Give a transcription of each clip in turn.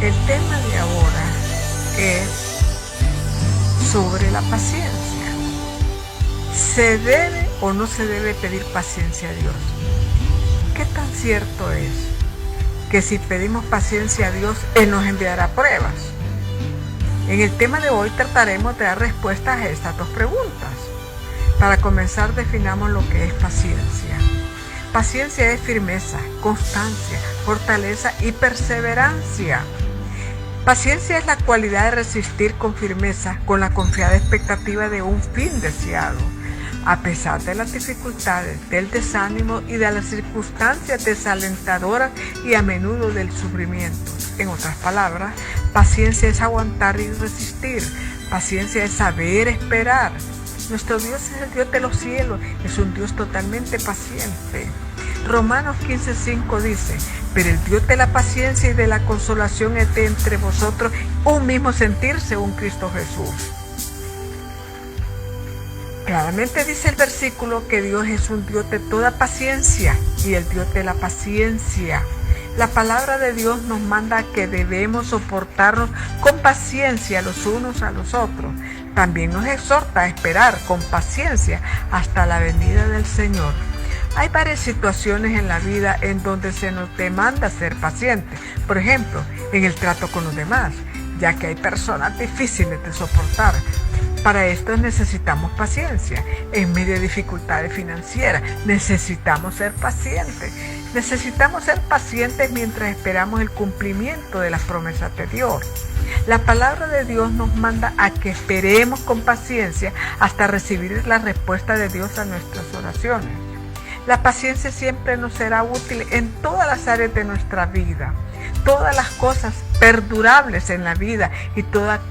El tema de ahora es sobre la paciencia. ¿Se debe o no se debe pedir paciencia a Dios? ¿Qué tan cierto es que si pedimos paciencia a Dios, Él nos enviará pruebas? En el tema de hoy trataremos de dar respuestas a estas dos preguntas. Para comenzar, definamos lo que es paciencia. Paciencia es firmeza, constancia, fortaleza y perseverancia. Paciencia es la cualidad de resistir con firmeza, con la confiada expectativa de un fin deseado, a pesar de las dificultades, del desánimo y de las circunstancias desalentadoras y a menudo del sufrimiento. En otras palabras, paciencia es aguantar y resistir. Paciencia es saber esperar. Nuestro Dios es el Dios de los cielos, es un Dios totalmente paciente. Romanos 15:5 dice: pero el Dios de la paciencia y de la consolación esté entre vosotros un mismo sentir según Cristo Jesús. Claramente dice el versículo que Dios es un Dios de toda paciencia y el Dios de la paciencia. La palabra de Dios nos manda que debemos soportarnos con paciencia los unos a los otros. También nos exhorta a esperar con paciencia hasta la venida del Señor. Hay varias situaciones en la vida en donde se nos demanda ser pacientes. Por ejemplo, en el trato con los demás, ya que hay personas difíciles de soportar. Para esto necesitamos paciencia. En medio de dificultades financieras, necesitamos ser pacientes. Necesitamos ser pacientes mientras esperamos el cumplimiento de las promesas de Dios. La palabra de Dios nos manda a que esperemos con paciencia hasta recibir la respuesta de Dios a nuestras oraciones. La paciencia siempre nos será útil en todas las áreas de nuestra vida. Todas las cosas perdurables en la vida y toda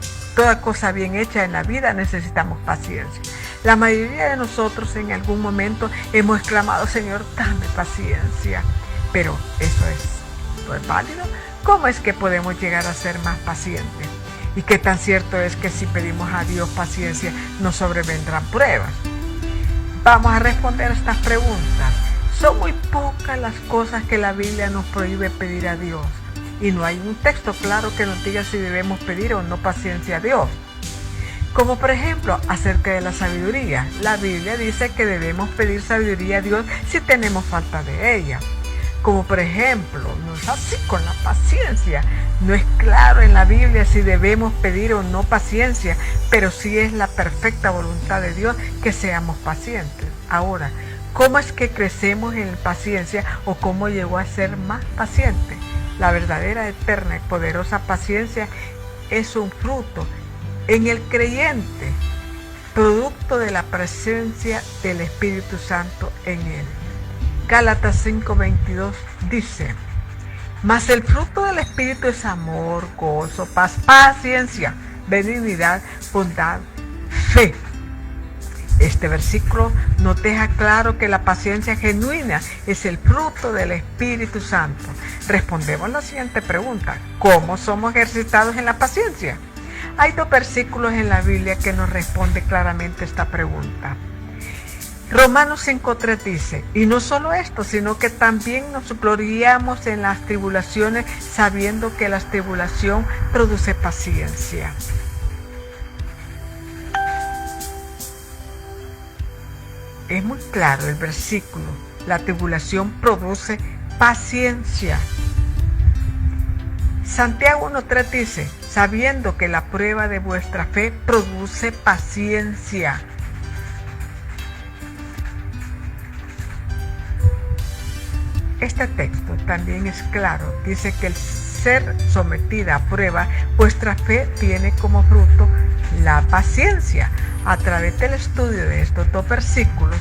cosa bien hecha en la vida necesitamos paciencia. La mayoría de nosotros en algún momento hemos exclamado: Señor, dame paciencia. Pero ¿eso es válido? ¿Cómo es que podemos llegar a ser más pacientes? ¿Y qué tan cierto es que si pedimos a Dios paciencia nos sobrevendrán pruebas? Vamos a responder a estas preguntas. Son muy pocas las cosas que la Biblia nos prohíbe pedir a Dios. Y no hay un texto claro que nos diga si debemos pedir o no paciencia a Dios. Como por ejemplo, acerca de la sabiduría. La Biblia dice que debemos pedir sabiduría a Dios si tenemos falta de ella. Como por ejemplo, no es así con la paciencia. No es claro en la Biblia si debemos pedir o no paciencia, pero sí es la perfecta voluntad de Dios que seamos pacientes. Ahora, ¿cómo es que crecemos en paciencia o cómo llegó a ser más paciente? La verdadera, eterna y poderosa paciencia es un fruto en el creyente, producto de la presencia del Espíritu Santo en él. Gálatas 5:22 dice: mas el fruto del Espíritu es amor, gozo, paz, paciencia, benignidad, bondad, fe. Este versículo nos deja claro que la paciencia genuina es el fruto del Espíritu Santo. Respondemos la siguiente pregunta: ¿cómo somos ejercitados en la paciencia? Hay dos versículos en la Biblia que nos responden claramente esta pregunta. Romanos 5:3 dice: y no solo esto, sino que también nos gloriamos en las tribulaciones, sabiendo que la tribulación produce paciencia. Es muy claro el versículo: la tribulación produce paciencia. Santiago 1:3 dice: sabiendo que la prueba de vuestra fe produce paciencia. Este texto también es claro, dice que el ser sometida a prueba, vuestra fe tiene como fruto la paciencia. A través del estudio de estos dos versículos,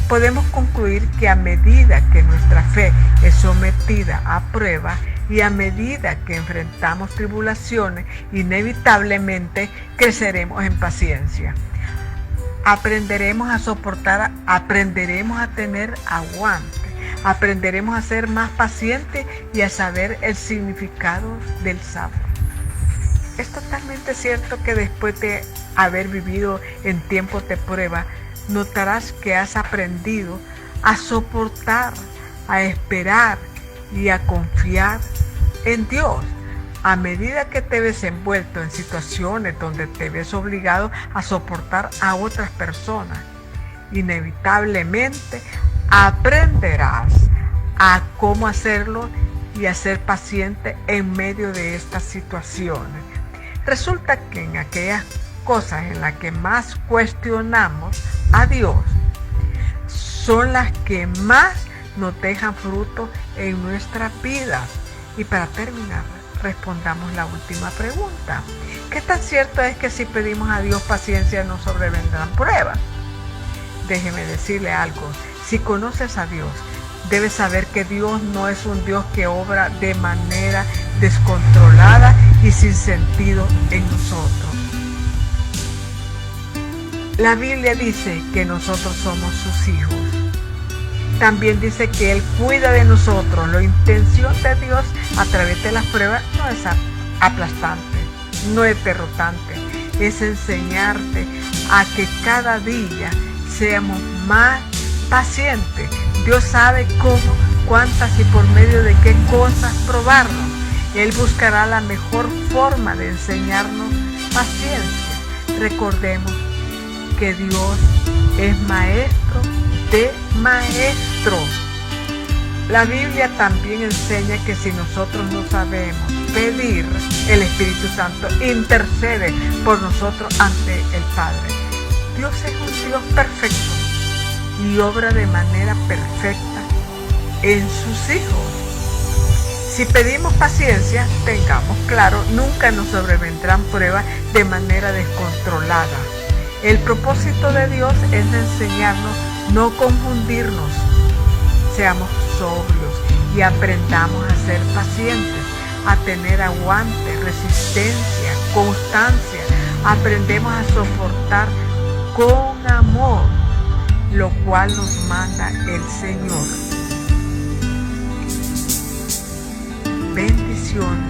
podemos concluir que a medida que nuestra fe es sometida a prueba y a medida que enfrentamos tribulaciones, inevitablemente creceremos en paciencia. Aprenderemos a soportar, aprenderemos a tener aguante. Aprenderemos a ser más pacientes y a saber el significado del sabor. Es totalmente cierto que después de haber vivido en tiempos de prueba, notarás que has aprendido a soportar, a esperar y a confiar en Dios. A medida que te ves envuelto en situaciones donde te ves obligado a soportar a otras personas, inevitablemente aprenderás a cómo hacerlo y a ser paciente en medio de estas situaciones. Resulta que en aquellas cosas en las que más cuestionamos a Dios son las que más nos dejan fruto en nuestra vida. Y para terminar, respondamos la última pregunta. ¿Qué tan cierto es que si pedimos a Dios paciencia nos sobrevendrán pruebas? Déjeme decirle algo. Si conoces a Dios, debes saber que Dios no es un Dios que obra de manera descontrolada y sin sentido en nosotros. La Biblia dice que nosotros somos sus hijos. También dice que Él cuida de nosotros. La intención de Dios a través de las pruebas no es aplastante, no es derrotante. Es enseñarte a que cada día seamos más pacientes. Dios sabe cómo, cuántas y por medio de qué cosas probarnos. Él buscará la mejor forma de enseñarnos paciencia. Recordemos que Dios es maestro de maestros. La Biblia también enseña que si nosotros no sabemos pedir, el Espíritu Santo intercede por nosotros ante el Padre. Dios es un Dios perfecto y obra de manera perfecta en sus hijos. Si pedimos paciencia, tengamos claro, nunca nos sobrevendrán pruebas de manera descontrolada. El propósito de Dios es enseñarnos no confundirnos. Seamos sobrios y aprendamos a ser pacientes, a tener aguante, resistencia, constancia. Aprendemos a soportar con amor, lo cual nos manda el Señor. Bendiciones.